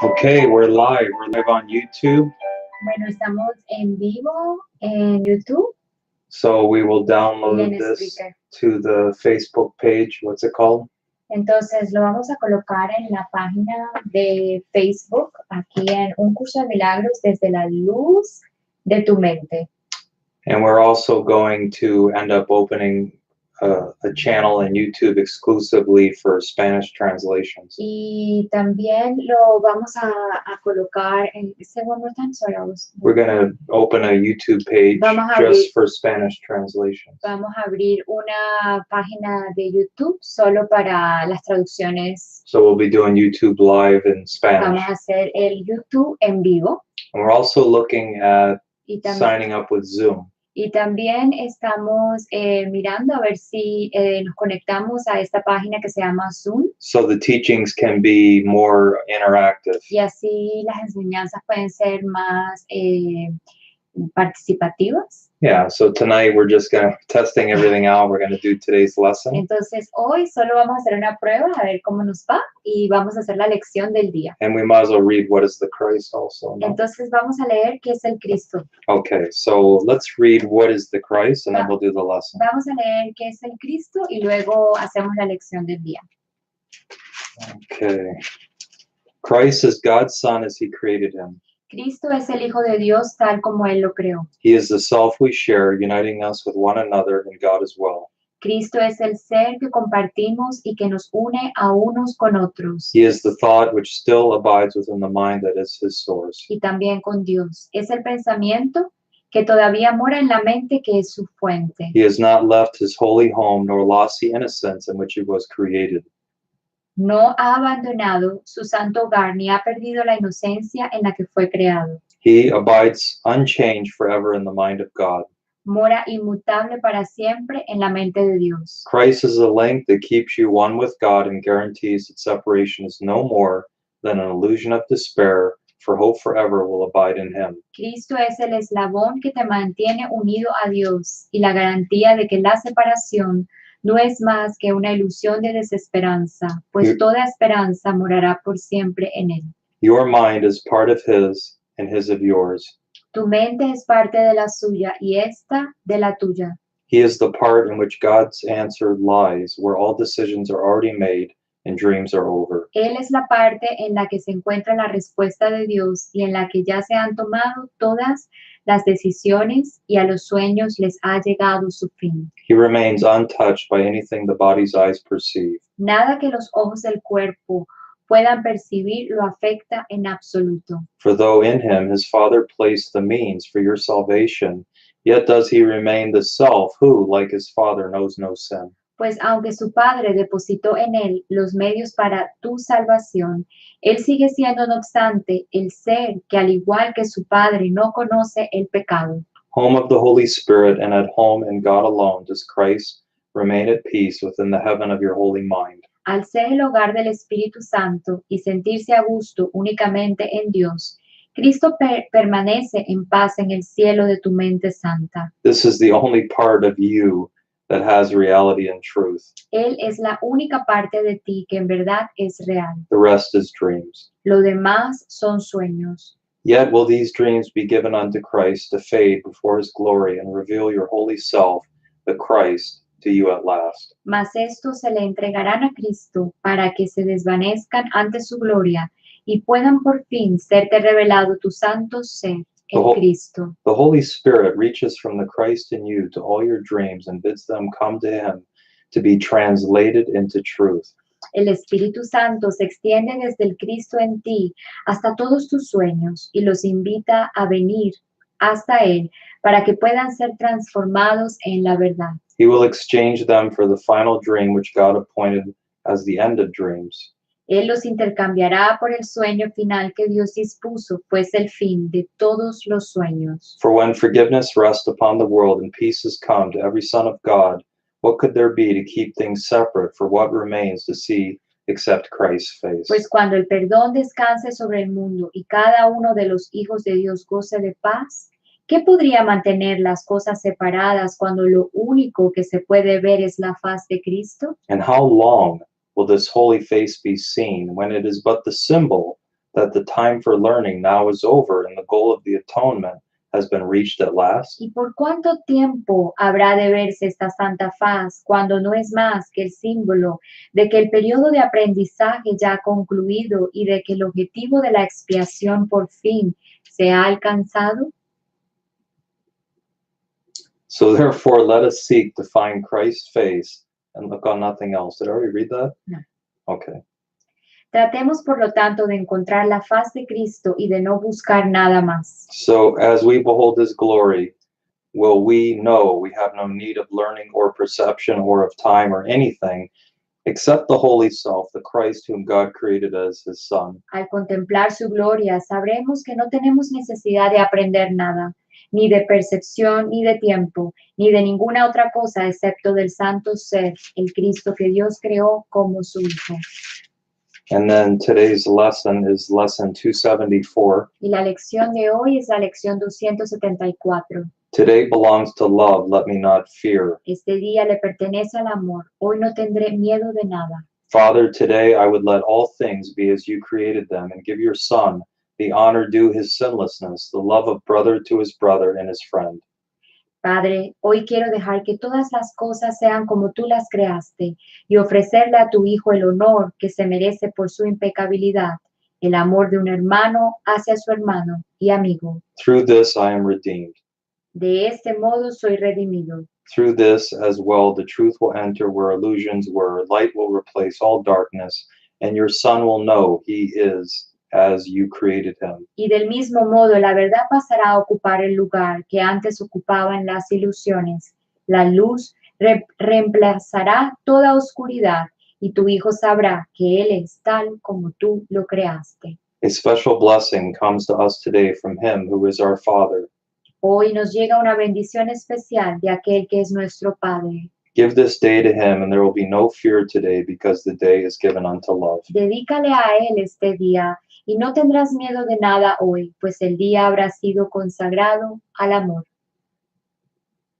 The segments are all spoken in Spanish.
Okay, we're live. We're live on YouTube. Bueno, estamos en vivo en YouTube So we will y en download this Spreaker. to the Facebook page. What's it called? Entonces lo vamos a colocar en la página de Facebook, aquí en Un Curso de Milagros desde la luz de tu mente. And we're also going to end up opening a channel in YouTube exclusively for Spanish translations. Y también lo vamos a colocar en... Say one more time, sorry, We're going to open a YouTube page Vamos a abrir- just for Spanish translations. Vamos a abrir una página de YouTube solo para las traducciones. So we'll be doing YouTube live in Vamos Spanish. a hacer el YouTube en vivo. And we're also looking at Y también, signing up with Zoom. y también estamos mirando a ver si nos conectamos a esta página que se llama Zoom So the teachings can be more interactive. y así las enseñanzas pueden ser más participativas. Yeah, so tonight we're just going to testing everything out. We're going to do today's lesson. Entonces hoy solo vamos a hacer una prueba a ver cómo nos va y vamos a hacer la lección del día. And we might as well read what is the Christ also. No? Entonces vamos a leer qué es el Cristo. Okay, so let's read what is the Christ and then we'll do the lesson. Vamos a leer qué es el Cristo y luego hacemos la lección del día. Okay. Christ is God's Son as he created him. Cristo es el Hijo de Dios tal como Él lo creó. He is the self we share, uniting us with one another and God as well. Cristo es el ser que compartimos y que nos une a unos con otros. He is the thought which still abides within the mind that is his source. Y también con Dios. Es el pensamiento que todavía mora en la mente que es su fuente. He has not left his holy home nor lost the innocence in which he was created. No ha abandonado su santo hogar ni ha perdido la inocencia en la que fue creado. He abides unchanged forever in the mind of God. Mora inmutable para siempre en la mente de Dios. Christ is a link that keeps you one with God and guarantees that separation is no more than an illusion of despair, for hope forever will abide in him. Cristo es el eslabón que te mantiene unido a Dios y la garantía de que la separación no es más que una ilusión de desesperanza, pues toda esperanza morará por siempre en Él. Your mind is part of his and his of yours. Tu mente es parte de la suya y esta de la tuya. He is the part in which God's answer lies, where all decisions are already made and dreams are over. Él es la parte en la que se encuentra la respuesta de Dios y en la que ya se han tomado todas las decisiones y a los sueños les ha llegado su fin. He remains untouched by anything the body's eyes perceive. Nada que los ojos del cuerpo puedan percibir lo afecta en absoluto. For though in him his Father placed the means for your salvation, yet does he remain the self who, like his Father, knows no sin. Pues aunque su Padre depositó en él los medios para tu salvación, él sigue siendo, no obstante, el ser que al igual que su Padre no conoce el pecado. Home of the Holy Spirit and at home in God alone does Christ remain at peace within the heaven of your holy mind. Al ser el hogar del Espíritu Santo y sentirse a gusto únicamente en Dios, Cristo permanece en paz en el cielo de tu mente santa. This is the only part of you that has reality and truth. Él es la única parte de ti que en verdad es real. The rest is dreams. Lo demás son sueños. Yet will these dreams be given unto Christ to fade before his glory and reveal your holy self, the Christ, to you at last. Mas estos se le entregarán a Cristo para que se desvanezcan ante su gloria y puedan por fin serte revelado tu santo ser, el Cristo. The Holy Spirit reaches from the Christ in you to all your dreams and bids them come to him to be translated into truth. El Espíritu Santo se extiende desde el Cristo en ti hasta todos tus sueños y los invita a venir hasta Él para que puedan ser transformados en la verdad. He will exchange them for the final dream which God appointed as the end of dreams. Él los intercambiará por el sueño final que Dios dispuso, pues el fin de todos los sueños. For when forgiveness rests upon the world and peace has come to every son of God, what could there be to keep things separate for what remains to see except Christ's face? Pues cuando el perdón descanse sobre el mundo y cada uno de los hijos de Dios goce de paz, ¿qué podría mantener las cosas separadas cuando lo único que se puede ver es la faz de Cristo? And how long will this holy face be seen when it is but the symbol that the time for learning now is over and the goal of the atonement has been reached at last? ¿Y por cuánto tiempo habrá de verse esta santa faz cuando no es más que el símbolo de que el periodo de aprendizaje ya ha concluido y de que el objetivo de la expiación por fin se ha alcanzado? So therefore, let us seek to find Christ's face and look on nothing else. Did I already read that? No. Okay. Tratemos, por lo tanto, de encontrar la faz de Cristo y de no buscar nada más. So as we behold his glory, will we know we have no need of learning or perception or of time or anything except the holy self, the Christ whom God created as his son. Al contemplar su gloria, sabremos que no tenemos necesidad de aprender nada, ni de percepción, ni de tiempo, ni de ninguna otra cosa excepto del santo ser, el Cristo que Dios creó como su Hijo. And then today's lesson is lesson 274. Y la lección de hoy es la lección 274. Today belongs to love, let me not fear. Este día le pertenece al amor. Hoy no tendré miedo de nada. Father, today I would let all things be as you created them and give your Son the honor due his sinlessness, the love of brother to his brother and his friend. Padre, hoy quiero dejar que todas las cosas sean como tú las creaste y ofrecerle a tu Hijo el honor que se merece por su impecabilidad, el amor de un hermano hacia su hermano y amigo. Through this I am redeemed. De este modo soy redimido. Through this as well the truth will enter where illusions were, light will replace all darkness, and your Son will know he is as you created him. Y del mismo modo la verdad pasará a ocupar el lugar que antes ocupaban las ilusiones. La luz reemplazará toda oscuridad y tu Hijo sabrá que Él es tal como tú lo creaste. A special blessing comes to us today from him who is our Father. Hoy nos llega una bendición especial de aquel que es nuestro Padre. Give this day to him, and there will be no fear today because the day is given unto love. Dedícale a Él este día y no tendrás miedo de nada hoy, pues el día habrá sido consagrado al amor.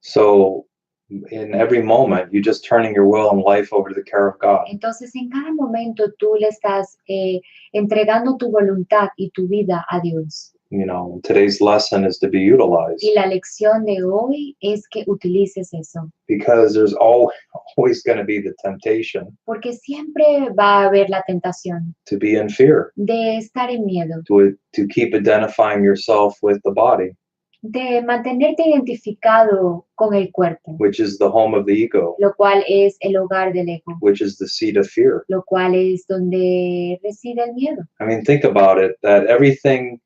So in every moment, you're just turning your will and life over to the care of God. Entonces, en cada momento tú le estás entregando tu voluntad y tu vida a Dios. You know, today's lesson is to be utilized Y la lección de hoy es que utilices eso, because there's always going to be the temptation porque siempre va a haber la tentación to be in fear, de estar en miedo, to keep identifying yourself with the body, de mantenerte identificado con el cuerpo, which is the home of the ego, lo cual es el hogar del ego, which is the seat of fear. lo cual es donde reside el miedo. I mean, think about it, that everything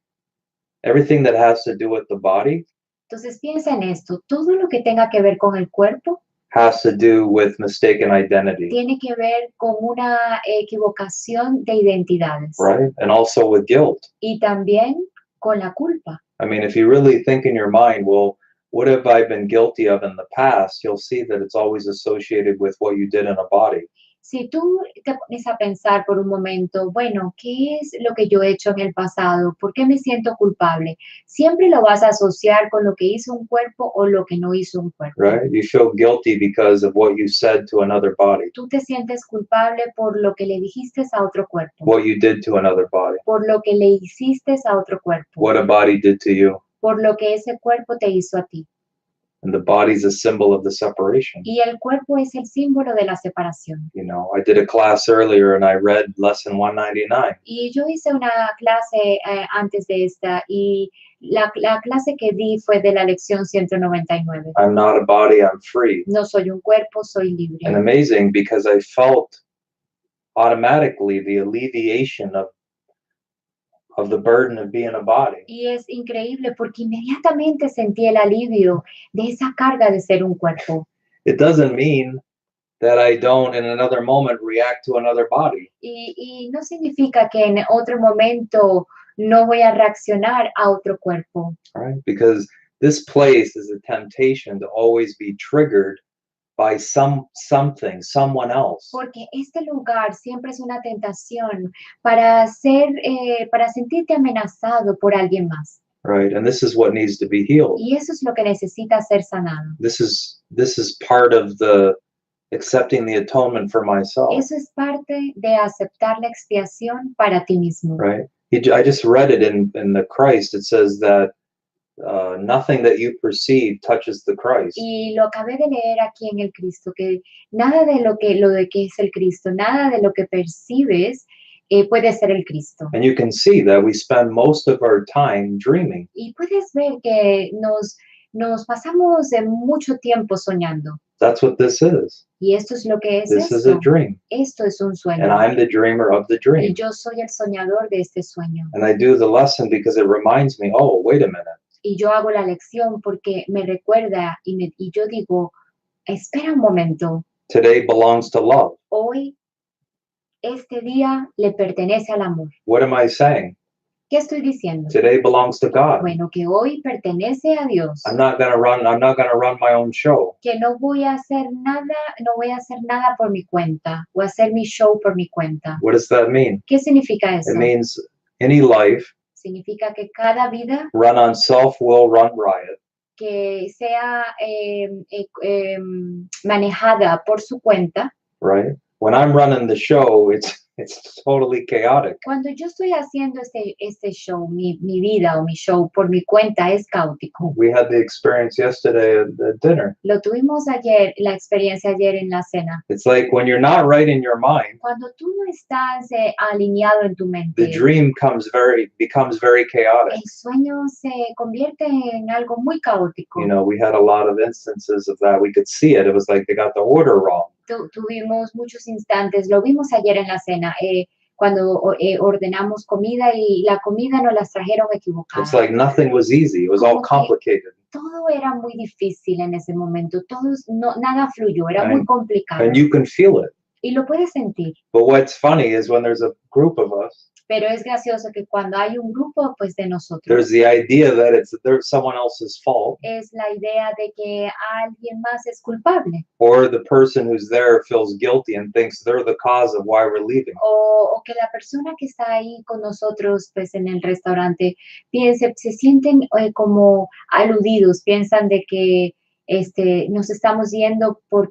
that has to do with the body Entonces piensa en esto, todo lo que tenga que ver con el cuerpo has to do with mistaken identity, tiene que ver con una equivocación de identidades right? And also with guilt. y también con la culpa. I mean, if you really think in your mind, well, what have I been guilty of in the past? You'll see that it's always associated with what you did in a body. Si tú te pones a pensar por un momento, bueno, ¿qué es lo que yo he hecho en el pasado? ¿Por qué me siento culpable? Siempre lo vas a asociar con lo que hizo un cuerpo o lo que no hizo un cuerpo. Right? You feel guilty because of what you said to another body, Tú te sientes culpable por lo que le dijiste a otro cuerpo, what you did to another body, por lo que le hiciste a otro cuerpo, what a body did to you. por lo que ese cuerpo te hizo a ti. And the body's a symbol of the separation. Y el cuerpo es el símbolo de la separación. You know, I did a class earlier and I read lesson 199. Y yo hice una clase antes de esta y la clase que di fue de la lección 199. I'm not a body, I'm free. No soy un cuerpo, soy libre. And amazing because I felt automatically the alleviation of the burden of being a body. Y es increíble porque inmediatamente sentí el alivio de esa carga de ser un cuerpo. It doesn't mean that I don't in another moment react to another body. Y no significa que en otro momento no voy a reaccionar a otro cuerpo. Right? Because this place is a temptation to always be triggered by something, someone else. Porque este lugar siempre es una tentación para sentirte amenazado por alguien más. Right? And this is what needs to be healed. Y eso es lo que necesita ser sanado. This is part of the accepting the atonement for myself. Eso es parte de aceptar la expiación para ti mismo. Right? I just read it in the Christ. It says that nothing that you perceive touches the Christ. Y lo acabé de leer aquí en el Cristo, que nada de lo de que es el Cristo, nada de lo que percibes puede ser el Cristo. And you can see that we spend most of our time dreaming. Y puedes ver que nos pasamos mucho tiempo soñando. That's what this is. Y esto es lo que es This is a esto. dream. Esto es un And sueño. I'm the dreamer of the Y dream. yo soy el soñador de este sueño. And I do the lesson because it reminds me, oh, wait a minute. Y yo hago la lección porque me recuerda y yo digo, espera un momento, Today belongs to love. hoy, este día le pertenece al amor. What am I saying? ¿Qué estoy diciendo? Today belongs to God. Bueno, que hoy pertenece a Dios. I'm not gonna run my own show. Que no voy a hacer nada por mi cuenta, o hacer mi show por mi cuenta. What does that mean? ¿Qué significa eso? It means any life Significa que cada vida run on self-will, run riot, que sea manejada por su cuenta, right? When I'm running the show, it's totally chaotic. cuando yo estoy haciendo este show, mi vida o mi show por mi cuenta es caótico. We had the experience yesterday at dinner. Lo tuvimos ayer, la experiencia ayer en la cena. It's like when you're not right in your mind, Cuando tú no estás alineado en tu mente, the dream becomes very chaotic. el sueño se convierte en algo muy caótico. You know, we had a lot of instances of that. We could see it. It was like they got the order wrong. Tuvimos muchos instantes, lo vimos ayer en la cena, cuando ordenamos comida y la comida nos las trajeron equivocada. It's like nothing was easy. It was all complicated. Todo era muy difícil en ese momento, nada fluyó, era muy complicado. And you can feel it. Y lo puedes sentir. But what's funny is when there's a group of us, Pero es gracioso que cuando hay un grupo pues de nosotros, there's the idea that there's someone else's fault, es la idea de que alguien más es culpable or the person who's there feels guilty and thinks they're the cause of why we're leaving. o que la persona que está ahí con nosotros pues en el restaurante se sienten como aludidos, piensan de que nos estamos yendo por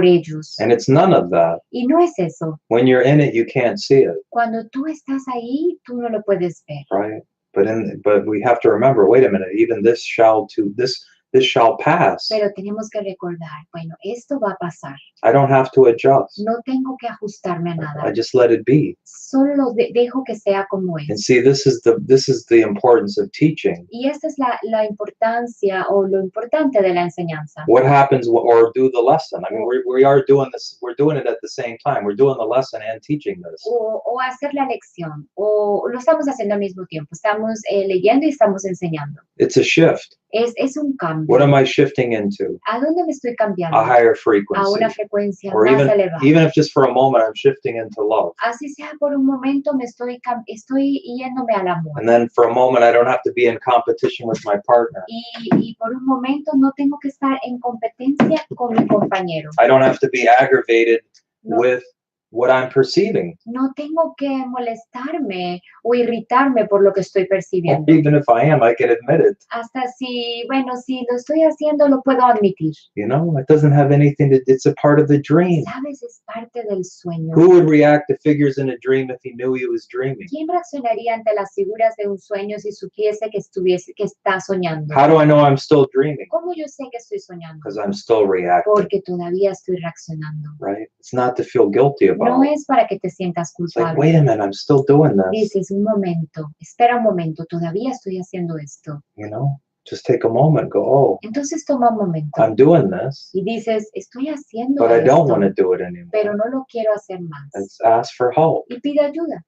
ellos. And it's none of that. Y no es eso. When you're in it, you can't see it, Cuando tú estás ahí, tú no lo puedes ver. right? But we have to remember, wait a minute, even this shall pass. Pero tenemos que recordar, bueno, esto va a pasar. I don't have to adjust. No tengo que ajustarme a I nada. just let it be. Solo dejo que sea como And es. see, this is the importance of teaching. Y esta es la importancia o lo importante de la enseñanza. What happens or do the lesson? I mean, we are doing this. We're doing it at the same time. We're doing the lesson and teaching this. O hacer la lección, o lo estamos haciendo al mismo tiempo. Estamos leyendo y estamos enseñando. It's a shift. Es un cambio. What am I shifting into? ¿A dónde me estoy cambiando? A higher A frequency. una frecuencia Or más elevada. even if just for a moment I'm shifting into love. Así sea por un momento me estoy yéndome al amor. And then for a moment I don't have to be in competition with my partner. Y por un momento no tengo que estar en competencia con mi compañero. I don't have to be aggravated No. with what I'm perceiving. No tengo que molestarme o irritarme por lo que estoy percibiendo. Even if I am, I can admit it. Hasta si lo estoy haciendo, lo puedo admitir. You know, it doesn't have anything to, it's a part of the dream. Sabes, es parte del sueño. Who would react to figures in a dream if he knew he was dreaming? ¿Quién reaccionaría ante las figuras de un sueño si supiese que está soñando? How do I know I'm still dreaming? ¿Cómo yo sé que estoy soñando? Because I'm still reacting, Porque todavía estoy reaccionando. right? It's not to feel guilty about No it. es para que te sientas It's like, culpable. wait a minute, I'm still doing this. Dices, un momento, espera un momento, todavía estoy haciendo esto. You know, just take a moment, go, oh, Entonces toma un momento I'm doing this, y dices, estoy haciendo but I don't esto, want to do it anymore. pero no lo quiero hacer más. Let's ask for help, Y pide ayuda.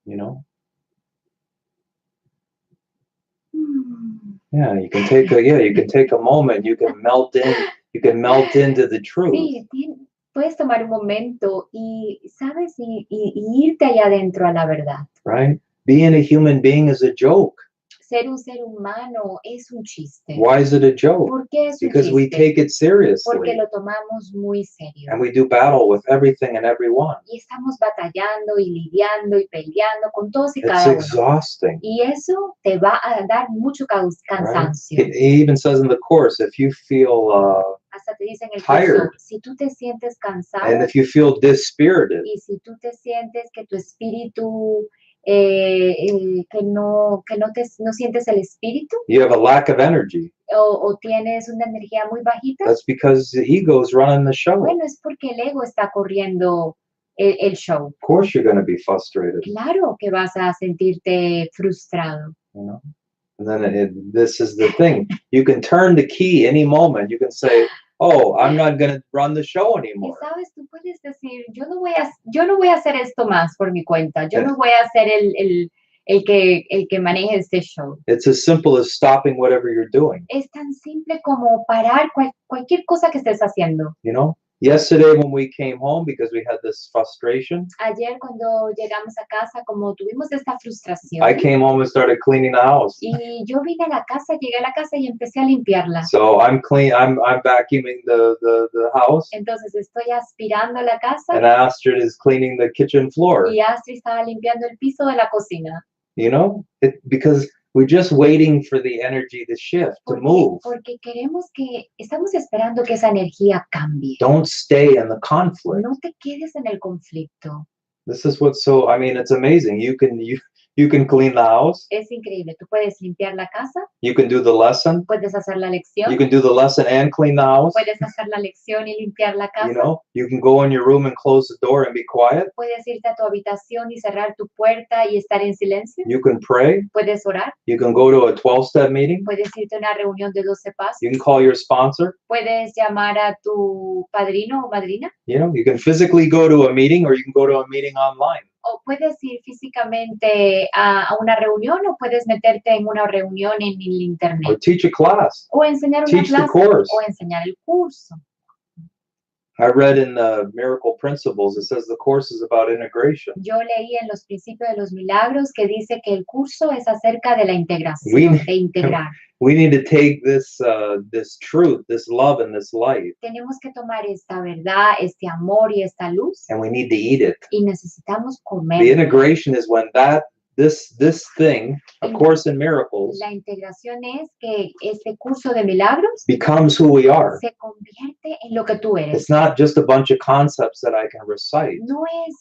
you know? Mm. Yeah, you can take a moment, you can melt into the truth. Sí, puedes tomar un momento y, ¿sabes? Y irte allá adentro a la verdad. Right? Being a human being is a joke. Ser un ser humano es un chiste. Why is it a joke? ¿Por qué es un Because we chiste? take it Porque seriously lo tomamos muy serio. and we do battle with everything and everyone. Y estamos batallando y lidiando y peleando con todos y It's cada uno. exhausting. Y eso te va a dar mucho Right? cansancio. He even says in the course, if you feel Hasta te dicen el tired. curso, si tú te sientes cansado and if you feel dispirited, y si tú te sientes que tu espíritu no sientes el espíritu you have a lack of energy. o tienes una energía muy bajita. That's because the ego's running the show. Bueno, es porque el ego está corriendo el show. Of course you're going to be frustrated, Claro que vas a sentirte frustrado. you know. And then this is the thing. You can turn the key any moment. You can say, "Oh, I'm not going to run the show Y anymore." sabes, tú puedes decir, yo no voy a hacer esto más por mi cuenta. Yo no voy a ser el que maneje este show. It's as simple as stopping whatever you're doing. Es tan simple como parar cualquier cosa que estés haciendo. You know, yesterday when we came home because we had this frustration, Ayer cuando llegamos a casa, como tuvimos esta frustración, I came home and started cleaning the house. y yo vine a la casa, llegué a la casa y empecé a limpiarla. So I'm vacuuming the house, Entonces estoy aspirando la casa and Astrid is cleaning the kitchen floor. y Astrid estaba limpiando el piso de la cocina. You know, because we're just waiting for the energy to shift, to move. Porque estamos esperando que esa energía cambie. Don't stay in the conflict. No te quedes en el conflicto. This is what's so, I mean, it's amazing. You can clean the house. Es increíble. Tú puedes limpiar la casa, You can do the lesson. puedes hacer la You lección, can do the lesson and clean the house. puedes hacer la lección y limpiar la casa. You know, you can go in your room and close the door and be quiet. Puedes irte a tu habitación y cerrar tu puerta y estar en silencio. You can pray. Puedes orar. You can go to a 12-step meeting. Puedes irte a una reunión de 12 pasos. You can call your sponsor. Puedes llamar a tu padrino o madrina. You know, you can physically go to a meeting or you can go to a meeting online. O puedes ir físicamente a una reunión o puedes meterte en una reunión en el Or internet. teach a class. O enseñar una Teach the clase course. o enseñar el curso. I read in the Miracle Principles, it says the course is about integration. Yo leí en los principios de los milagros que dice que el curso es acerca de la integración, We- de integrar. We need to take this truth, this love, and this light, Tenemos que tomar esta verdad, este amor y esta luz and we need to eat it. y necesitamos The comer. integration is when this thing, A Course in Miracles, La integración es que este curso de milagros becomes who we are. se convierte en lo que tú eres. It's not just a bunch of concepts that I can recite, No es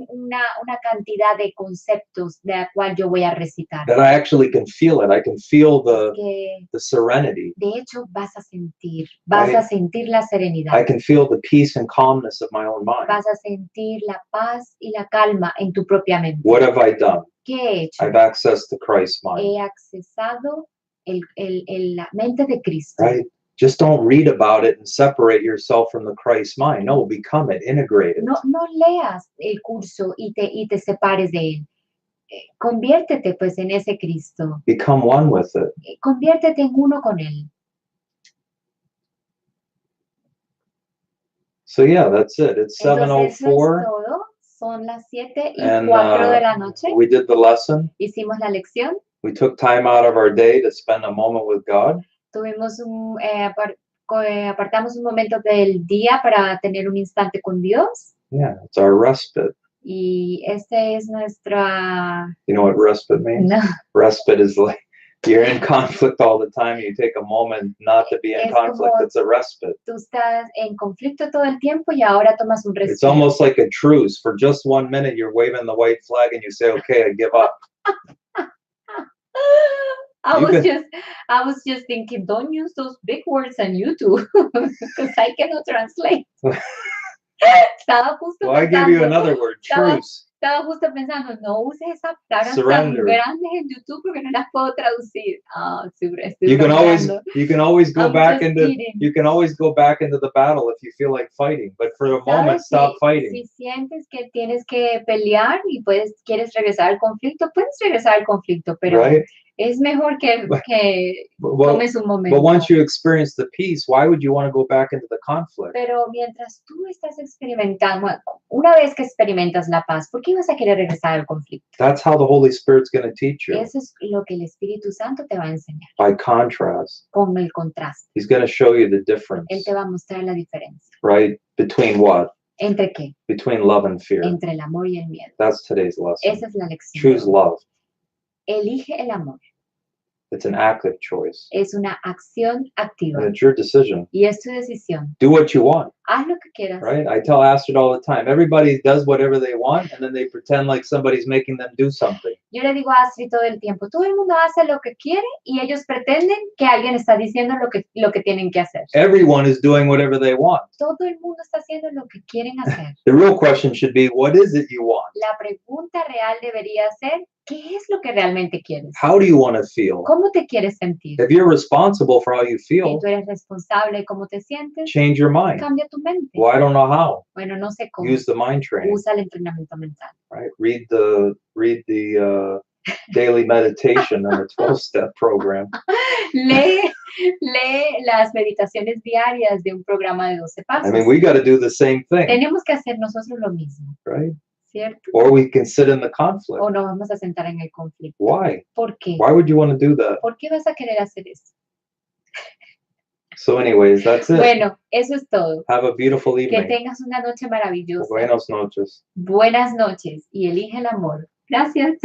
una cantidad de conceptos de la cual yo voy a recitar. that I actually can feel it. I can feel Que the serenity. de hecho vas a sentir la I serenidad. can feel the peace and calmness of my own mind. Vas a sentir la paz y la calma en tu propia mente. What have I done? ¿Qué he hecho? I've accessed the Christ mind, He accesado la mente de Cristo. right? Just don't read about it and separate yourself from the Christ mind. No, become it, integrate it. No leas el curso y te separes de él. Conviértete pues en ese Cristo. Become one with it. Conviértete en uno con él. So yeah, that's it. It's Entonces, eso es 7:04, todo. Son las 7:04 and de la noche. we did the lesson. Hicimos la lección. We took time out of our day to spend a moment with God. Tuvimos apartamos un momento del día para tener un instante con Dios. Yeah, it's our respite. Y este es nuestra... You know what respite means? No, Respite is like you're in conflict all the time. You take a moment not to be in Es conflict. como- It's a respite. tú estás en conflicto todo el tiempo y ahora tomas un It's respiro. almost like a truce. For just 1 minute, you're waving the white flag and you say, okay, I give up. I You was just thinking, don't use those big words on YouTube because I cannot translate. Estaba justo Well, I give you pensando, another word, truce. estaba justo pensando, no uses esas palabras Surrender. tan grandes en YouTube porque no las puedo traducir. Ah, sí, estoy You can always bromeando. go I'm back just into kidding. you can always go back into the battle if you feel like fighting. But for a moment, ¿Sabes? stop Si fighting. sientes que tienes que pelear y quieres regresar al conflicto, puedes regresar al conflicto, pero Right? es mejor que Well, tomes un momento. but once you experience the peace, why would you want to go back into the conflict? Pero mientras tú estás experimentando, una vez que experimentas la paz, ¿por qué vas a querer regresar al conflicto? That's how the Holy Spirit's going to teach you. Eso es lo que el Espíritu Santo te va a enseñar, By contrast, con el contraste. He's going to show you the difference, Él te va a mostrar la diferencia. right? Between what? ¿Entre qué? Between love and fear. Entre el amor y el miedo. That's today's lesson. Esa es la lección. Choose love. Elige el amor. It's an active choice. Es una acción activa. And it's your decision. Y es tu decisión. Do what you want, Haz lo que quieras. right? I tell Astrid all the time, everybody does whatever they want and then they pretend like somebody's making them do something. Yo le digo a Astrid todo el tiempo, todo el mundo hace lo que quiere y ellos pretenden que alguien está diciendo lo que tienen que hacer. Everyone is doing whatever they want. Todo el mundo está haciendo lo que quieren hacer. The real question should be, what is it you want? La pregunta real debería ser, ¿qué es lo que realmente quieres? How do you want to feel? ¿Cómo te quieres sentir? If you're responsible for how you Si feel, tú eres responsable de cómo te sientes, change your mind. cambia tu mente. Well, I don't know how. Bueno, no sé cómo. Use the mind training, Usa el entrenamiento mental. right? Read the daily meditation and the 12-step program. Lee las meditaciones diarias de un programa de 12 pasos. I mean, we got to do the same thing, Tenemos que hacer nosotros lo mismo, right? ¿cierto? Or we can sit in the conflict. O nos vamos a sentar en el conflicto. Why? ¿Por qué? Why would you want to do that? ¿Por qué vas a querer hacer eso? So anyways, that's it. Bueno, eso es todo. Have a beautiful Que evening. tengas una noche maravillosa. Buenas noches. Buenas noches y elige el amor. Gracias.